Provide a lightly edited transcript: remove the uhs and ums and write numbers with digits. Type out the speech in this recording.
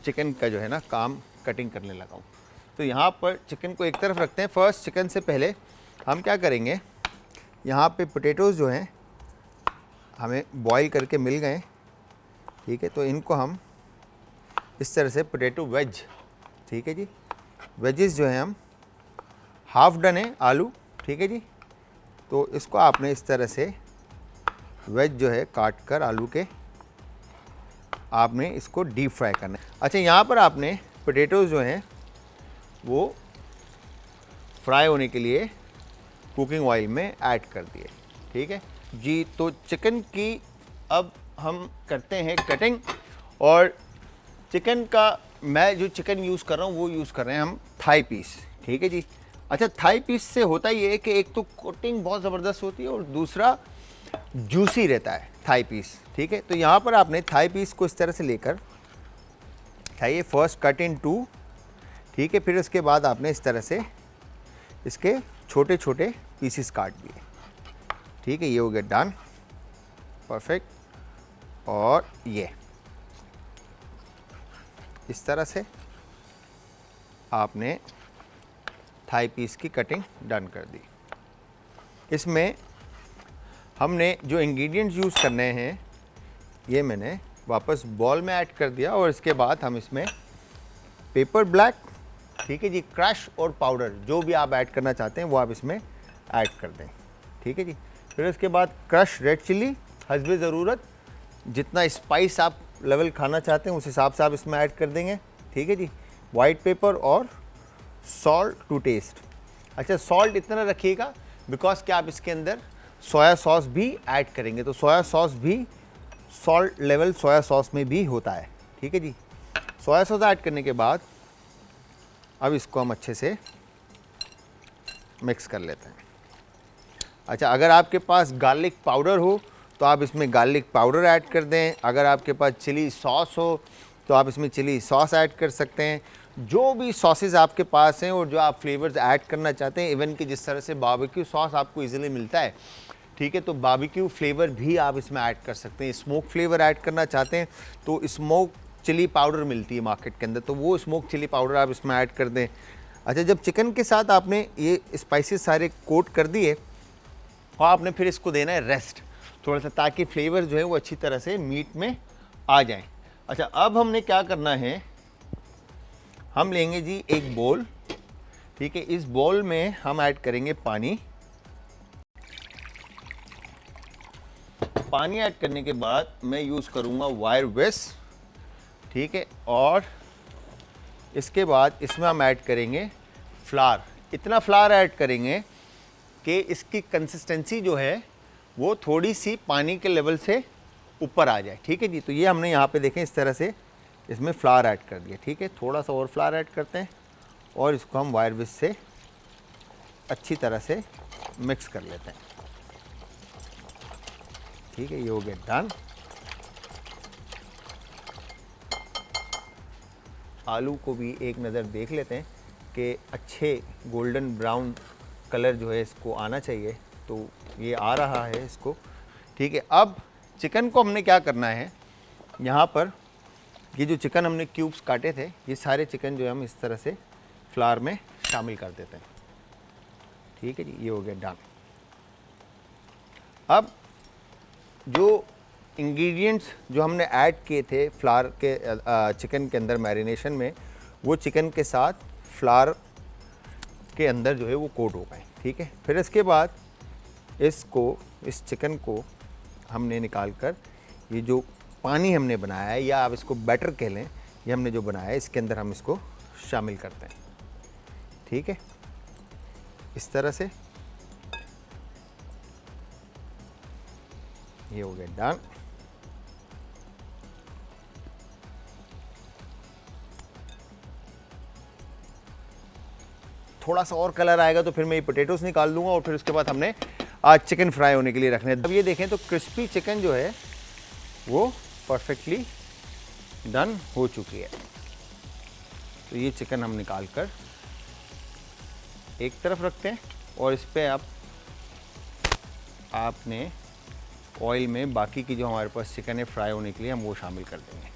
Chicken का जो है ना काम कटिंग करने लगा हूँ। तो यहाँ पर चिकन को एक तरफ रखते हैं। फर्स्ट चिकन से पहले हम क्या करेंगे, यहाँ पे पोटैटोज़ जो हैं हमें बॉईल करके मिल गए, ठीक है। तो इनको हम इस तरह से पोटैटो वेज, ठीक है जी, वेजेस जो हैं हम हाफ डन है आलू, ठीक है जी। तो इसको आपने इस तरह से वेज जो है काट कर आलू के आपने इसको डीप फ्राई करना है। अच्छा, यहाँ पर आपने पोटैटोज़ जो हैं वो फ्राई होने के लिए कुकिंग ऑयल में ऐड कर दिए, ठीक है जी। तो चिकन की अब हम करते हैं कटिंग, और चिकन का मैं जो चिकन यूज़ कर रहा हूँ वो यूज़ कर रहे हैं हम थाई पीस, ठीक है जी। अच्छा, थाई पीस से होता ये है कि एक तो कोटिंग बहुत ज़बरदस्त होती है और दूसरा जूसी रहता है थाई पीस, ठीक है। तो यहाँ पर आपने थाई पीस को इस तरह से लेकर खाइए, फर्स्ट कट इन टू, ठीक है। फिर उसके बाद आपने इस तरह से इसके छोटे छोटे पीसेस काट दिए, ठीक है। ये हो गया डन, परफेक्ट। और ये इस तरह से आपने थाई पीस की कटिंग डन कर दी। इसमें हमने जो इंग्रेडिएंट्स यूज़ करने हैं ये मैंने वापस बॉल में ऐड कर दिया, और इसके बाद हम इसमें पेपर ब्लैक, ठीक है जी, क्रश और पाउडर जो भी आप ऐड करना चाहते हैं वो आप इसमें ऐड कर दें, ठीक है जी। फिर उसके बाद क्रश रेड चिली हस्बे ज़रूरत, जितना स्पाइस आप लेवल खाना चाहते हैं उस हिसाब से आप इसमें ऐड कर देंगे, ठीक है जी। वाइट पेपर और सॉल्ट टू टेस्ट। अच्छा, सॉल्ट इतना रखिएगा बिकॉज कि आप इसके अंदर सोया सॉस भी ऐड करेंगे, तो सोया सॉस भी सॉल्ट लेवल सोया सॉस में भी होता है, ठीक है जी। सोया सॉस ऐड करने के बाद अब इसको हम अच्छे से मिक्स कर लेते हैं। अच्छा, अगर आपके पास गार्लिक पाउडर हो तो आप इसमें गार्लिक पाउडर ऐड कर दें, अगर आपके पास चिली सॉस हो तो आप इसमें चिली सॉस ऐड कर सकते हैं। जो भी सॉसेज आपके पास हैं और जो आप फ्लेवर्स ऐड करना चाहते हैं, इवन कि जिस तरह से बारबेक्यू सॉस आपको इजीली मिलता है, ठीक है, तो बारबेक्यू फ्लेवर भी आप इसमें ऐड कर सकते हैं। स्मोक फ्लेवर ऐड करना चाहते हैं तो स्मोक चिली पाउडर मिलती है मार्केट के अंदर, तो वो स्मोक चिली पाउडर आप इसमें ऐड कर दें। अच्छा, जब चिकन के साथ आपने ये स्पाइसेस सारे कोट कर दिए और आपने फिर इसको देना है रेस्ट थोड़ा सा, ताकि फ्लेवर जो है वो अच्छी तरह से मीट में आ जाए। अच्छा, अब हमने क्या करना है, हम लेंगे जी एक बोल, ठीक है। इस बोल में हम ऐड करेंगे पानी। पानी ऐड करने के बाद मैं यूज़ करूँगा वायर विस्क, ठीक है। और इसके बाद इसमें हम ऐड करेंगे फ्लावर। इतना फ्लावर ऐड करेंगे कि इसकी कंसिस्टेंसी जो है वो थोड़ी सी पानी के लेवल से ऊपर आ जाए, ठीक है जी। तो ये हमने यहाँ पे देखें इस तरह से इसमें फ्लावर ऐड कर दिया, ठीक है। थोड़ा सा और फ्लावर ऐड करते हैं और इसको हम वायर विस्क से अच्छी तरह से मिक्स कर लेते हैं, ठीक है। ये हो गया डन। आलू को भी एक नज़र देख लेते हैं कि अच्छे गोल्डन ब्राउन कलर जो है इसको आना चाहिए, तो ये आ रहा है इसको, ठीक है। अब चिकन को हमने क्या करना है, यहाँ पर ये जो चिकन हमने क्यूब्स काटे थे ये सारे चिकन जो है हम इस तरह से फ्लावर में शामिल कर देते हैं, ठीक है जी। ये हो गया डन। अब जो इंग्रेडिएंट्स जो हमने ऐड किए थे फ्लावर के चिकन के अंदर मैरिनेशन में, वो चिकन के साथ फ्लावर के अंदर जो है वो कोट हो गए, ठीक है। फिर इसके बाद इसको, इस चिकन को हमने निकाल कर ये जो पानी हमने बनाया है, या आप इसको बैटर कह लें, ये हमने जो बनाया है इसके अंदर हम इसको शामिल करते हैं, ठीक है, इस तरह से। ये हो गया डन। थोड़ा सा और कलर आएगा तो फिर मैं ये पोटैटोस निकाल दूंगा और फिर उसके बाद हमने आज चिकन फ्राई होने के लिए रखने हैं। अब ये देखें तो क्रिस्पी चिकन जो है वो परफेक्टली डन हो चुकी है। तो ये चिकन हम निकाल कर एक तरफ रखते हैं और इस पर आपने ऑयल में बाकी की जो हमारे पास चिकन है फ्राई होने के लिए हम वो शामिल कर देंगे।